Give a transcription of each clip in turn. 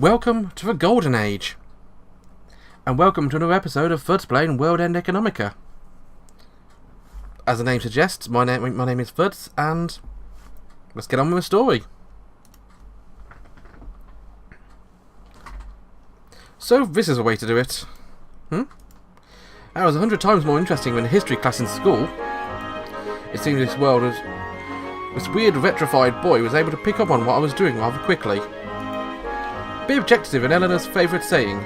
Welcome to the Golden Age, and welcome to another episode of Fudce playing World End Economica. As the name suggests, my name is Fudce, and let's get on with the story. So this is a way to do it. That was 100 times more interesting than a history class in school. It seemed this weird retrified boy was able to pick up on what I was doing rather quickly. Be objective in Eleanor's favourite saying.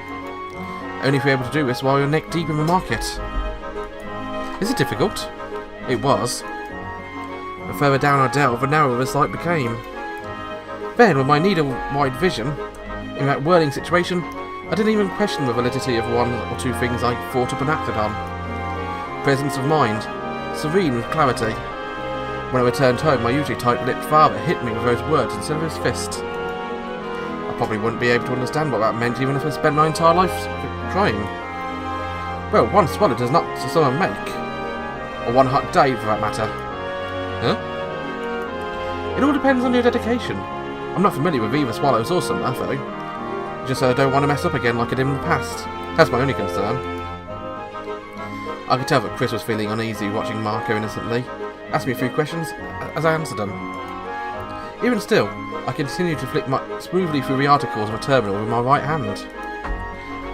Only if you're able to do this while you're neck deep in the market. Is it difficult? It was. The further down I delved, the narrower the sight became. Then, with my needle-wide vision, in that whirling situation, I didn't even question the validity of one or two things I thought up and acted on. Presence of mind, serene with clarity. When I returned home, my usually tight-lipped father hit me with those words instead of his fist. I probably wouldn't be able to understand what that meant even if I spent my entire life trying. Well, one swallow does not to someone make. Or one hot day, for that matter. It all depends on your dedication. I'm not familiar with either swallows or summer, though. Just so I don't want to mess up again like I did in the past. That's my only concern. I could tell that Chris was feeling uneasy watching Marco innocently, asked me a few questions as I answered them. Even still, I continued to flick smoothly through the articles of a terminal with my right hand.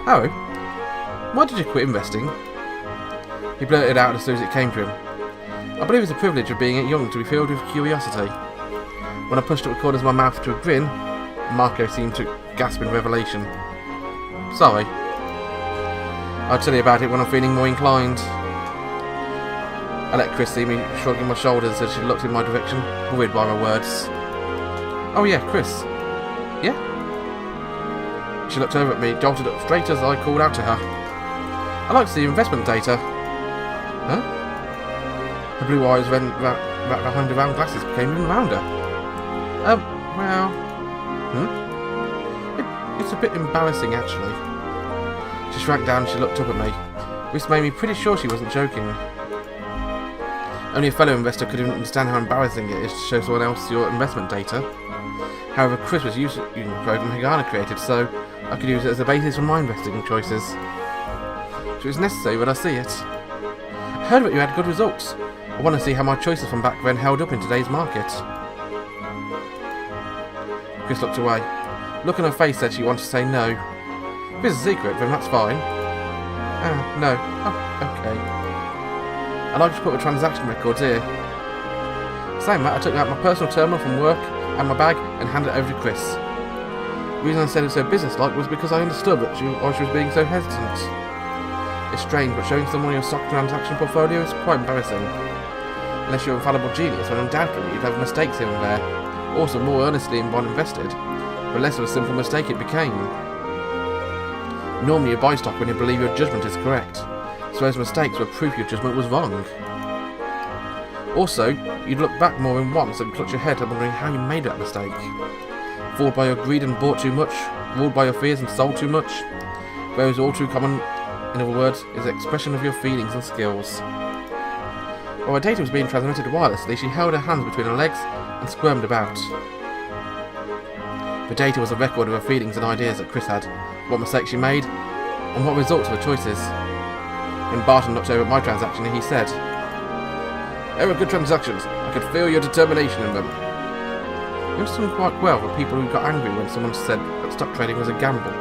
Haru, why did you quit investing? He blurted out as soon as it came to him. I believe it's a privilege of being young to be filled with curiosity. When I pushed up the corners of my mouth to a grin, Marco seemed to gasp in revelation. Sorry. I'll tell you about it when I'm feeling more inclined. I let Chris see me shrugging my shoulders as she looked in my direction, worried by my words. Oh yeah, Chris. Yeah? She looked over at me, jolted up straight as I called out to her. I'd like to see investment data. Huh? Her blue eyes went behind the round glasses became even rounder. It's a bit embarrassing, actually. She shrank down and she looked up at me. This made me pretty sure she wasn't joking. Only a fellow investor could understand how embarrassing it is to show someone else your investment data. However, Chris was using the program Hagana created, so I could use it as a basis for my investing choices. So it was necessary that I see it. I heard that you had good results. I want to see how my choices from back then held up in today's market. Chris looked away. Look on her face said she wanted to say no. If it's a secret, then that's fine. No. Oh, okay. I'd like to put the transaction records here. Saying that, I took out my personal terminal from work and my bag and handed it over to Chris. The reason I said it so businesslike was because I understood why she was being so hesitant. It's strange, but showing someone your stock transaction portfolio is quite embarrassing. Unless you're an infallible genius, then undoubtedly you'd have mistakes here and there. Also, more earnestly in one invested, the less of a simple mistake it became. Normally you buy stock when you believe your judgment is correct, so those mistakes were proof your judgment was wrong. Also, you'd look back more than once and clutch your head wondering how you made that mistake. Fooled by your greed and bought too much, ruled by your fears and sold too much, whereas all too common, in other words, is the expression of your feelings and skills. While her data was being transmitted wirelessly, she held her hands between her legs and squirmed about. The data was a record of her feelings and ideas that Chris had, what mistakes she made, and what results of her choices. When Barton looked over at my transaction, he said, "They were good transactions. I could feel your determination in them." You understood quite well the people who got angry when someone said that stock trading was a gamble.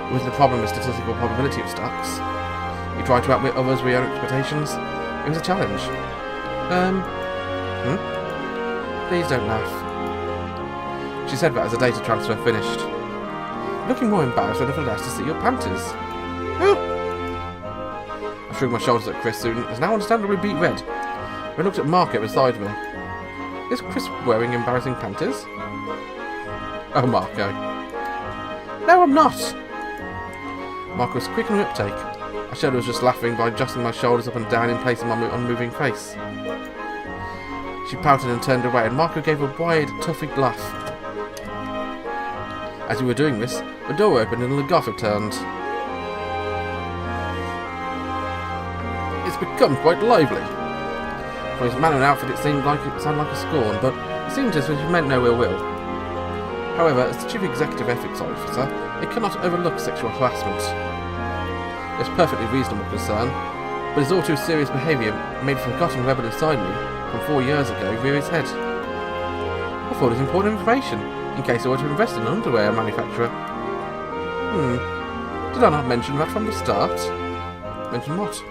It was the problem with statistical probability of stocks. You tried to outwit others with your expectations. It was a challenge. Please don't laugh. She said that as the data transfer finished. Looking more embarrassed than nevertheless to see your panties. I shrugged my shoulders at Chris soon, as now understandably beat red. I looked at Marco beside me. Is Chris wearing embarrassing panties? Oh, Marco. No, I'm not! Marco was quick on the uptake. I showed I was just laughing by adjusting my shoulders up and down in place of my unmoving face. She pouted and turned away, and Marco gave a wide, toughy laugh. As we were doing this, the door opened and Lagoff returned. It's become quite lively. For his manner and outfit it sounded like a scorn, but it seemed as if he meant no ill will. However, as the Chief Executive Ethics Officer, it cannot overlook sexual harassment. It's perfectly reasonable concern, but his all too serious behaviour made a forgotten rebel inside me from 4 years ago rear his head. I thought it was important information, in case I were to invest in an underwear manufacturer. Did I not mention that from the start? Mention what?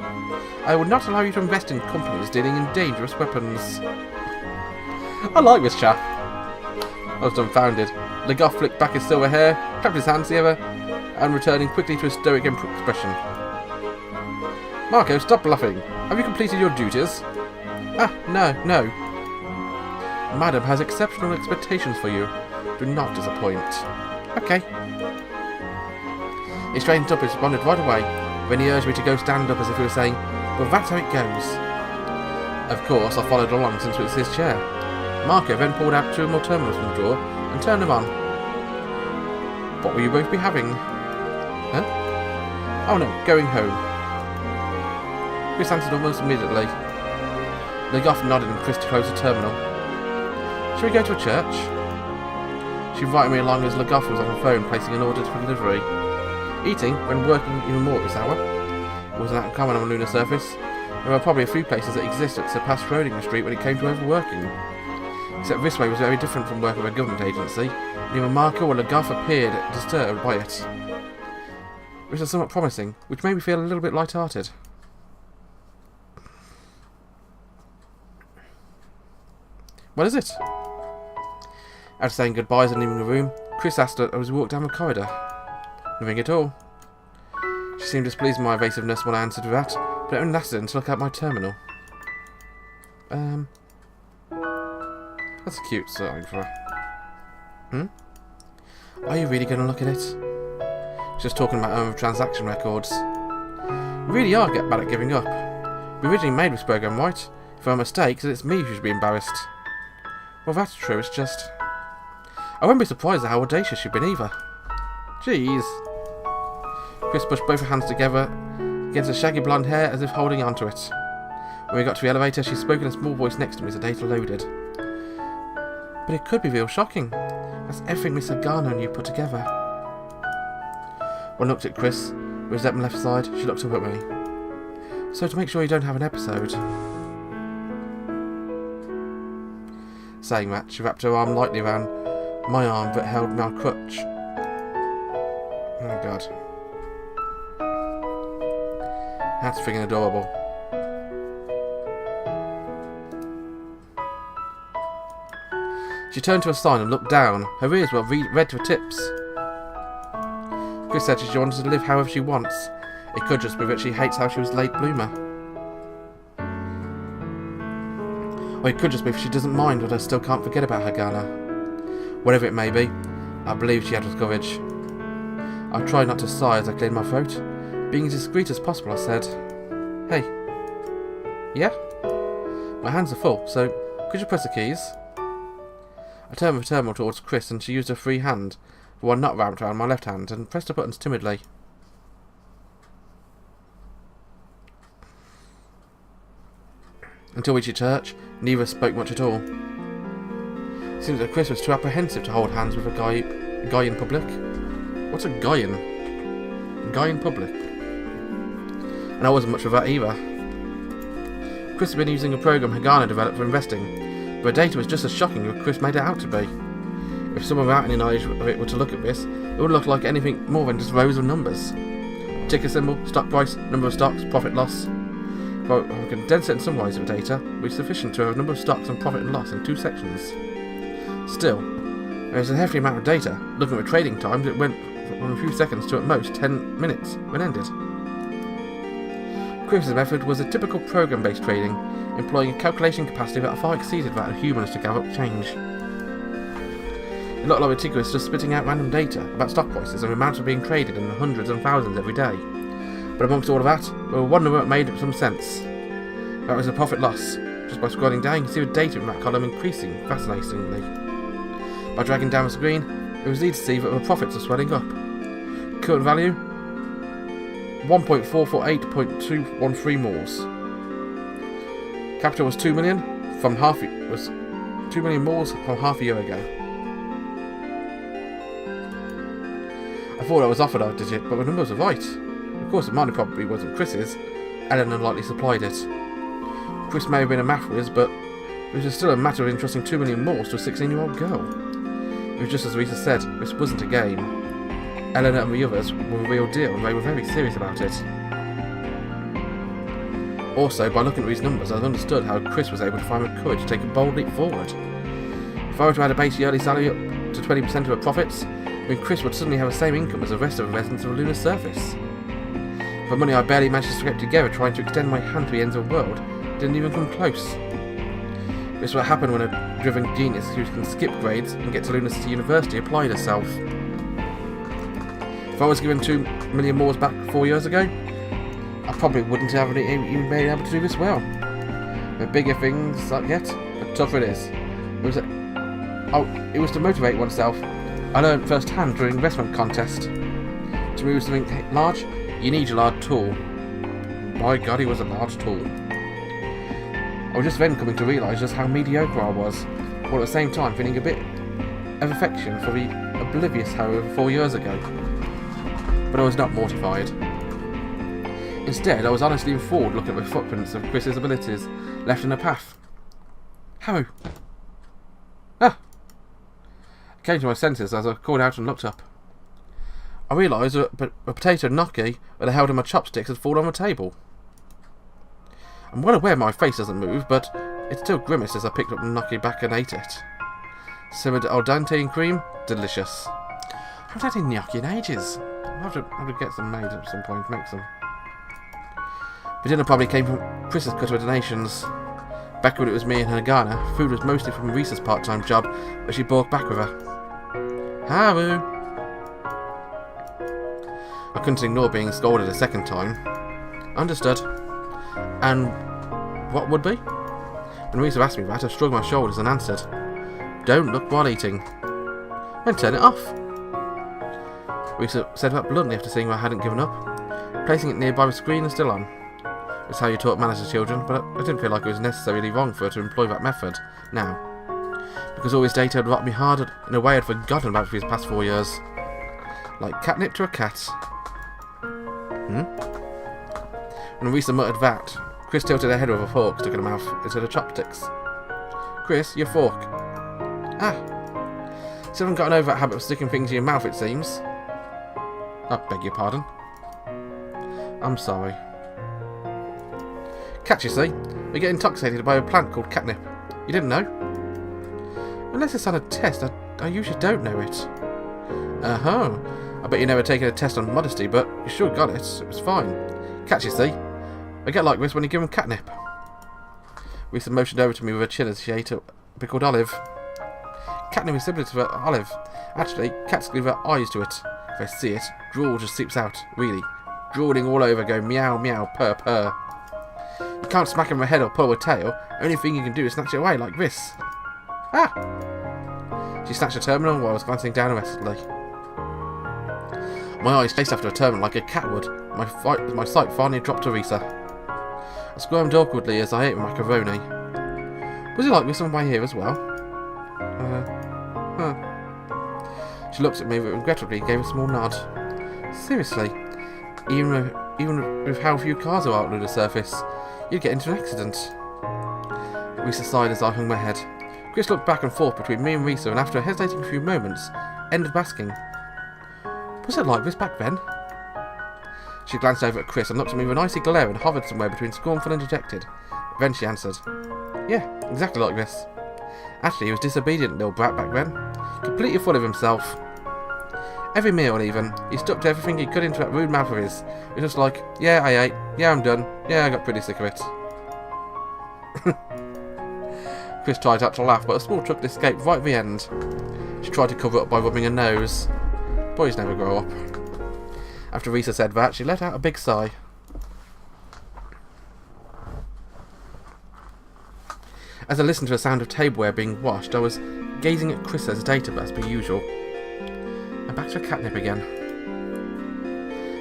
I would not allow you to invest in companies dealing in dangerous weapons. I like this chap. I was dumbfounded. Legoff flicked back his silver hair, clapped his hands together, and returning quickly to his stoic expression. Marco, stop bluffing. Have you completed your duties? No. Madam has exceptional expectations for you. Do not disappoint. Okay. He straightened up and responded right away, when he urged me to go stand up as if he was saying, well, that's how it goes. Of course, I followed along since it was his chair. Marco then pulled out 2 more terminals from the drawer and turned them on. What will you both be having? Huh? Oh no, going home. Chris answered almost immediately. Legoff nodded and Chris closed the terminal. Shall we go to a church? She invited me along as Legoff was on the phone placing an order for delivery. Eating, when working even more at this hour, wasn't that common on the lunar surface. There were probably a few places that existed that surpassed Schrödinger Street when it came to overworking. Except this way was very different from working with a government agency. Neither Marco or Legoff appeared disturbed by it. Which was somewhat promising, which made me feel a little bit light-hearted. What is it? After saying goodbyes and leaving the room, Chris asked her as we walked down the corridor. Nothing at all. She seemed displeased with my evasiveness when I answered with that, but it only lasted until I looked at my terminal. That's a cute sign for her. Are you really going to look at it? She's just talking about our transaction records. We really are bad at giving up. We originally made this program right. If I'm a mistake, then it's me who should be embarrassed. Well, that's true, it's just... I won't be surprised at how audacious you've been either. Jeez. Chris pushed both her hands together against her shaggy blonde hair as if holding onto it. When we got to the elevator, she spoke in a small voice next to me as the data loaded. But it could be real shocking. That's everything Miss Agano and you put together. When I looked at Chris, who was at my left side, she looked up at me. So to make sure you don't have an episode. Saying that, she wrapped her arm lightly around my arm that held my crutch. Oh god. That's freaking adorable. She turned to a sign and looked down. Her ears were red to her tips. Chris said she wanted to live however she wants. It could just be that she hates how she was late bloomer. Or it could just be that she doesn't mind but I still can't forget about her Ghana. Whatever it may be, I believe she had with courage. I tried not to sigh as I cleared my throat. Being as discreet as possible, I said, Hey. Yeah? My hands are full, so could you press the keys? I turned the terminal towards Chris and she used her free hand, the one not wrapped around my left hand, and pressed the buttons timidly. Until we reached church, neither spoke much at all. It seems that Chris was too apprehensive to hold hands with a guy in public. What's a guy-in? A guy in public? And I wasn't much of that either. Chris had been using a program Hagana developed for investing, but the data was just as shocking as Chris made it out to be. If someone without any knowledge of it were to look at this, it would look like anything more than just rows of numbers. Ticker symbol, stock price, number of stocks, profit loss. But I can condense it and summarise the data, which is sufficient to have a number of stocks and profit and loss in 2 sections. Still, there is a hefty amount of data. Looking at trading times, it went from a few seconds to at most 10 minutes when ended. Chris's method was a typical program-based trading, employing a calculation capacity that far exceeded that of humans to gather up change. It looked like meticulous just spitting out random data about stock prices and amounts being traded in the hundreds and thousands every day. But amongst all of that, there was one number that made some sense. That was the profit loss. Just by scrolling down, you can see the data in that column increasing fascinatingly. By dragging down the screen, it was easy to see that the profits are swelling up. Current value 1.448.213 moles. Capital was 2 million from half a year ago. I thought I was off a digit, but my numbers were right. Of course, the money probably wasn't Chris's. Eleanor likely supplied it. Chris may have been a math whiz, but it was still a matter of entrusting 2 million more to a 16-year-old girl. It was just as Rita said, this wasn't a game. Eleanor and the others were a real deal, and they were very serious about it. Also, by looking at these numbers, I understood how Chris was able to find the courage to take a bold leap forward. If I were to add a base yearly salary up to 20% of her profits, then Chris would suddenly have the same income as the rest of the residents of the lunar surface. The money I barely managed to scrape together trying to extend my hand to the ends of the world didn't even come close. This is what happened when a driven genius who can skip grades and get to Lunar City University applied herself. If I was given 2 million more back 4 years ago, I probably wouldn't have even been able to do this well. The bigger things I get, the tougher it is. It was to motivate oneself. I learned firsthand during investment contest. To move something large, you need a large tool. My God, he was a large tool. I was just then coming to realise just how mediocre I was, while at the same time feeling a bit of affection for the oblivious Haru of 4 years ago. But I was not mortified. Instead, I was honestly enthralled looking at the footprints of Chris's abilities left in her path. Haru! Ah! I came to my senses as I called out and looked up. I realised that a potato gnocchi that I held in my chopsticks had fallen on the table. I'm well aware my face doesn't move, but it still grimaced as I picked up the gnocchi back and ate it. Simmered al dente in cream, delicious. I haven't had any gnocchi in ages. I'll have to get some made at some point, make some. The dinner probably came from Chris's cut of donations. Back when it was me and her Ghana, food was mostly from Risa's part-time job that she brought back with her. Haru! I couldn't ignore being scolded a second time. Understood. And what would be? When Risa asked me that, I shrugged my shoulders and answered, "Don't look while eating." Then turn it off. Risa said that bluntly after seeing I hadn't given up, placing it nearby the screen and still on. It's how you taught manners to children, but I didn't feel like it was necessarily wrong for her to employ that method now, because all this data had rocked me hard in a way I'd forgotten about for these past 4 years. Like catnip to a cat. When Risa muttered that, Chris tilted her head with a fork stuck in her mouth instead of chopsticks. Chris, your fork. Ah. Still haven't gotten over that habit of sticking things in your mouth, it seems. I beg your pardon. I'm sorry. Cats, you see, they get intoxicated by a plant called catnip. You didn't know? Unless it's on a test, I usually don't know it. Uh-huh. I bet you never taken a test on modesty, but you sure got it. It was fine. Cats, you see, they get like this when you give them catnip. Risa motioned over to me with her chin as she ate a pickled olive. Catnip is similar to the olive. Actually, cats glue their eyes to it. If they see it, drool just seeps out, really. Drooling all over, go meow meow, purr purr. You can't smack him in the head or pull a tail. Only thing you can do is snatch it away like this. Ah! She snatched a terminal while I was glancing down arrestedly. My eyes chased after a terminal like a cat would. My sight finally dropped to Risa. I squirmed awkwardly as I ate my macaroni. Was it like this on my here as well? She looked at me but regrettably gave a small nod. Seriously, even with how few cars are out on the surface, you'd get into an accident. Risa sighed as I hung my head. Chris looked back and forth between me and Risa and after hesitating a few moments, ended asking, "Was it like this back then?" She glanced over at Chris and looked at me with an icy glare and hovered somewhere between scornful and dejected. Then she answered, "Yeah, exactly like this. Actually, he was disobedient little brat back then. Completely full of himself. Every meal even, he stuck everything he could into that rude mouth of his. It was just like, yeah, I ate. Yeah, I'm done. Yeah, I got pretty sick of it." Chris tried not to laugh, but a small chuckle escaped right at the end. She tried to cover it up by rubbing her nose. Boys never grow up. After Risa said that, she let out a big sigh. As I listened to the sound of tableware being washed, I was gazing at Chris as data as per usual. And back to catnip again.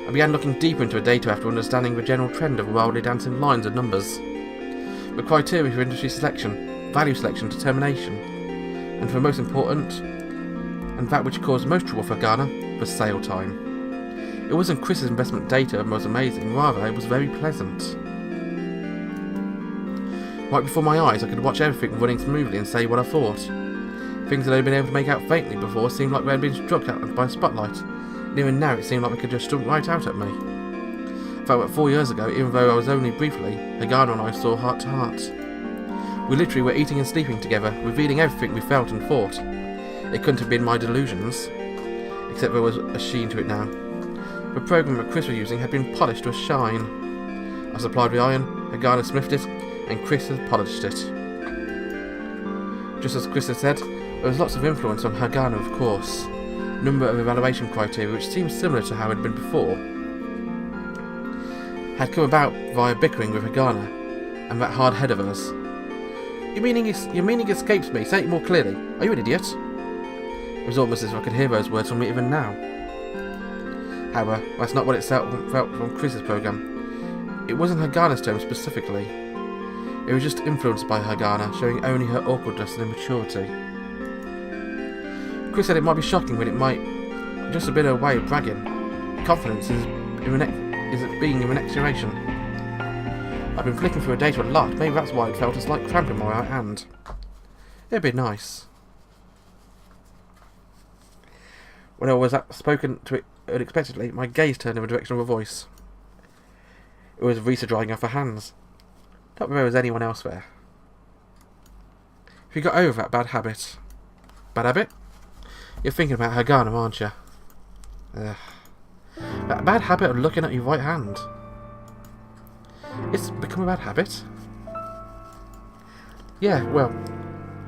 I began looking deeper into the data after understanding the general trend of wildly dancing lines and numbers. The criteria for industry selection, value selection, determination, and for most important, and that which caused most trouble for Ghana, was sale time. It wasn't Chris's investment data that was amazing, rather it was very pleasant. Right before my eyes, I could watch everything running smoothly and say what I thought. Things that I had been able to make out faintly before seemed like they had been struck out by a spotlight, and even now it seemed like they could just jump right out at me. I felt that 4 years ago, even though I was only briefly, Hagana and I saw heart to heart. We literally were eating and sleeping together, revealing everything we felt and thought. It couldn't have been my delusions, except there was a sheen to it now. The program that Chris was using had been polished to a shine. I supplied the iron, Hagana smithed it, and Chris had polished it. Just as Chris had said, there was lots of influence on Hagana, of course. A number of evaluation criteria which seemed similar to how it had been before had come about via bickering with Hagana and that hard head of hers. Your meaning escapes me. Say it more clearly. Are you an idiot? It was almost as if I could hear those words from me even now. However, that's not what it felt from Chris's program. It wasn't Hagana's term specifically. It was just influenced by Hagana, showing only her awkwardness and immaturity. Chris said it might be shocking, but it might just have been her way of bragging. Confidence is being in an exaggeration. I've been flicking through her data a lot. Maybe that's why it felt a slight cramp in my right hand. It'd be nice. When I was spoken to it unexpectedly, my gaze turned in the direction of her voice. It was Risa drying off her hands. Not that there was anyone else there. If you got over that bad habit... Bad habit? You're thinking about Hagana, aren't you? That bad habit of looking at your right hand. It's become a bad habit? Yeah, well...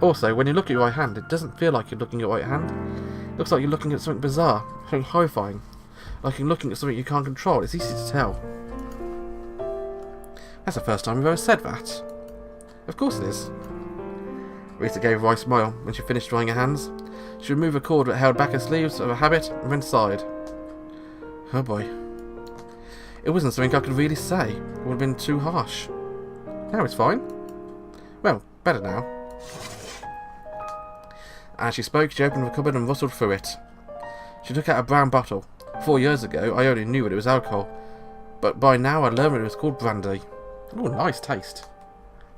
Also, when you look at your right hand, it doesn't feel like you're looking at your right hand. It looks like you're looking at something bizarre, something horrifying. Like you're looking at something you can't control. It's easy to tell. That's the first time we've ever said that. Of course it is. Rita gave a wry smile when she finished drying her hands. She removed the cord that held back her sleeves of her habit and then sighed. Oh boy. It wasn't something I could really say. It would have been too harsh. Now it's fine. Well, better now. As she spoke, she opened the cupboard and rustled through it. She took out a brown bottle. 4 years ago, I only knew that it was alcohol, but by now I learned that it was called brandy. Oh, nice taste.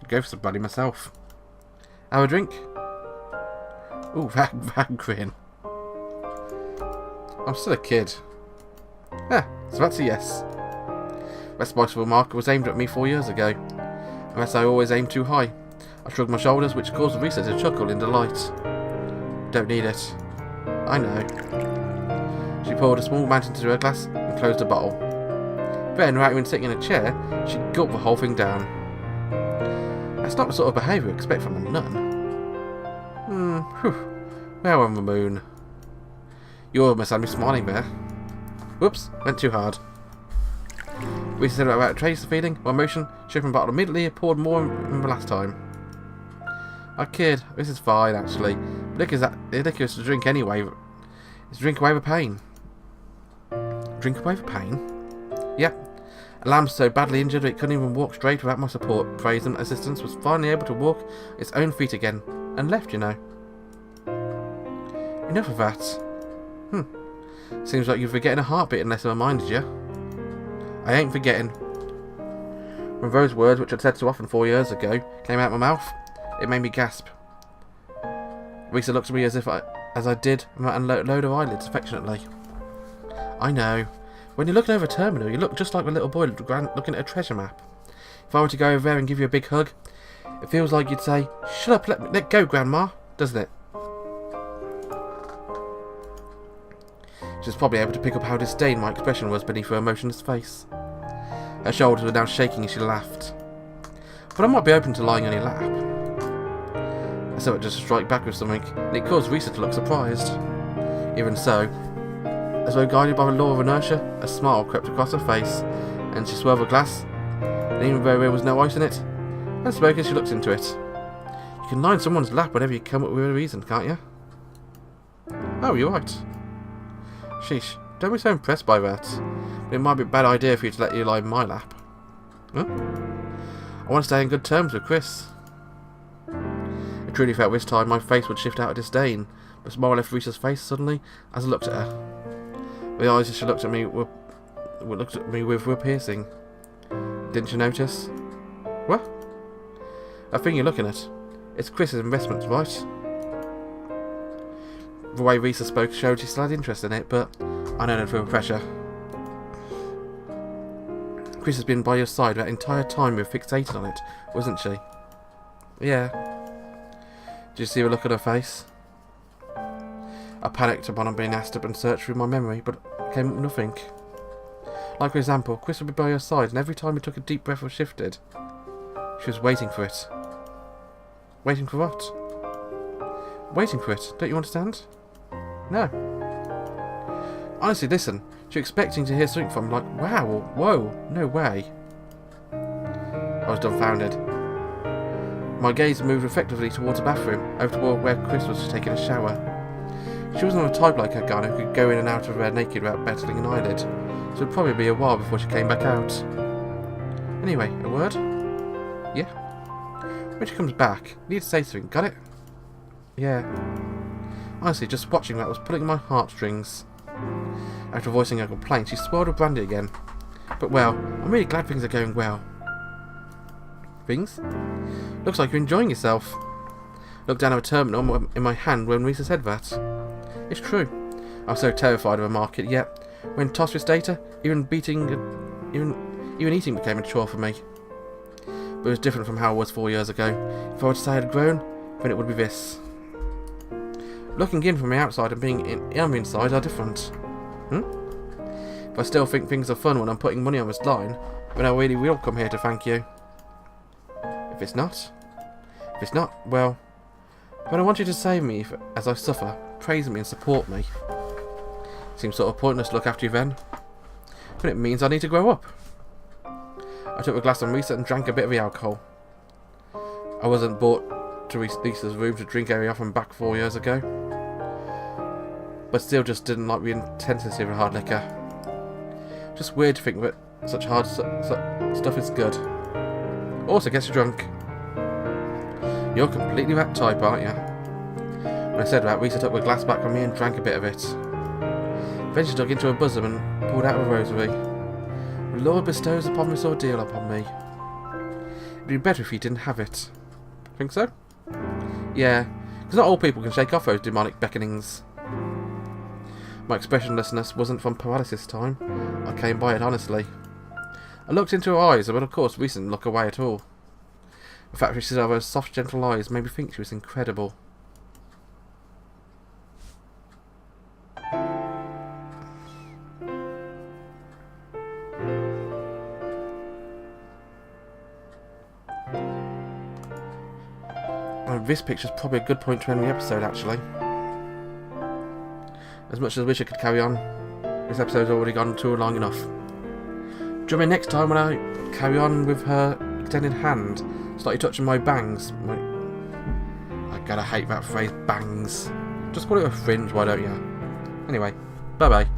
I'd go for some brandy myself. Have a drink? Ooh, that grin. I'm still a kid. So that's a yes. That spiteful remark was aimed at me 4 years ago. Unless I always aim too high. I shrugged my shoulders, which caused Risa to chuckle in delight. Don't need it. I know. She poured a small amount into her glass and closed the bottle. Then, without even sitting in a chair, she gulped the whole thing down. That's not the sort of behaviour you expect from a nun. Now on the moon. You almost had me smiling there. Whoops, went too hard. We said about to trace the feeling, my emotion, she opened the bottle immediately and poured more than the last time. I kid, this is fine actually. Liquor's to drink anyway. It's drink away the pain. Drink away the pain? Yep. A lamb so badly injured that it couldn't even walk straight without my support, praise and assistance, was finally able to walk its own feet again. And left, you know. Enough of that. Seems like you're forgetting a heartbeat unless I reminded you. I ain't forgetting. When those words, which I'd said so often 4 years ago, came out of my mouth, it made me gasp. Risa looked at me as I did, and unloaded her eyelids affectionately. I know. When you're looking over a terminal, you look just like a little boy looking at a treasure map. If I were to go over there and give you a big hug, it feels like you'd say, "Shut up, let go, Grandma," doesn't it? She was probably able to pick up how disdained my expression was beneath her emotionless face. Her shoulders were now shaking as she laughed. But I might be open to lying on your lap. I saw it just strike back with something, and it caused Risa to look surprised. Even so, as though guided by the law of inertia, a smile crept across her face, and she swirled the glass, and even though there was no ice in it, and spoke as she looked into it. You can lie on someone's lap whenever you come up with a reason, can't you? Oh, you're right. Sheesh, don't be so impressed by that. But it might be a bad idea for you to let you lie in my lap. Huh? I want to stay on good terms with Chris. I truly felt this time my face would shift out of disdain, but a smile left Risa's face suddenly as I looked at her. The eyes as she looked at me were looked at me with were piercing. Didn't you notice? What? That thing you're looking at. It's Chris's investments, right? The way Risa spoke showed she still had interest in it, but I don't know through pressure. Chris has been by your side that entire time you're fixated on it, wasn't she? Yeah. Did you see the look on her face? I panicked upon being asked up and searched through my memory, but came up with nothing. Like for example, Chris would be by her side, and every time he took a deep breath or shifted, she was waiting for it. Waiting for what? Waiting for it, don't you understand? No. Honestly, listen, you're expecting to hear something from like, wow, or whoa, no way. I was dumbfounded. My gaze moved effectively towards the bathroom, over to where Chris was taking a shower. She wasn't a type like her gun who could go in and out of there naked without battling an eyelid, so it'd probably be a while before she came back out. Anyway, a word? Yeah? When she comes back, you need to say something, got it? Yeah. Honestly, just watching that was pulling my heartstrings. After voicing her complaint, she swirled her brandy again. But well, I'm really glad things are going well. Things? Looks like you're enjoying yourself. Looked down at a terminal in my hand when Risa said that. It's true. I was so terrified of a market, yet when tossed with data, even eating became a chore for me. But it was different from how it was 4 years ago. If I were to say I had grown, then it would be this. Looking in from the outside and being on the inside are different. If I still think things are fun when I'm putting money on this line, then I really will come here to thank you. If it's not, well, then I want you to save me as I suffer, praise me and support me. Seems sort of pointless to look after you then, but it means I need to grow up. I took a glass of Risa and drank a bit of the alcohol. I wasn't brought to Risa's room to drink very often back 4 years ago, but still just didn't like the intensity of the hard liquor. Just weird to think that such hard stuff is good. Also gets you drunk. You're completely that type, aren't you? When I said that, Risa took the glass back from me and drank a bit of it. Then she dug into her bosom and pulled out a rosary. The Lord bestows upon this ordeal upon me. It'd be better if he didn't have it. Think so? Yeah, because not all people can shake off those demonic beckonings. My expressionlessness wasn't from paralysis time. I came by it honestly. I looked into her eyes, but of course Risa didn't look away at all. The fact that she had those soft, gentle eyes made me think she was incredible. This picture's probably a good point to end the episode, actually. As much as I wish I could carry on, this episode's already gone too long enough. Join me next time when I carry on with her extended hand, slightly touching my bangs. I gotta hate that phrase, bangs. Just call it a fringe, why don't you? Anyway, bye bye.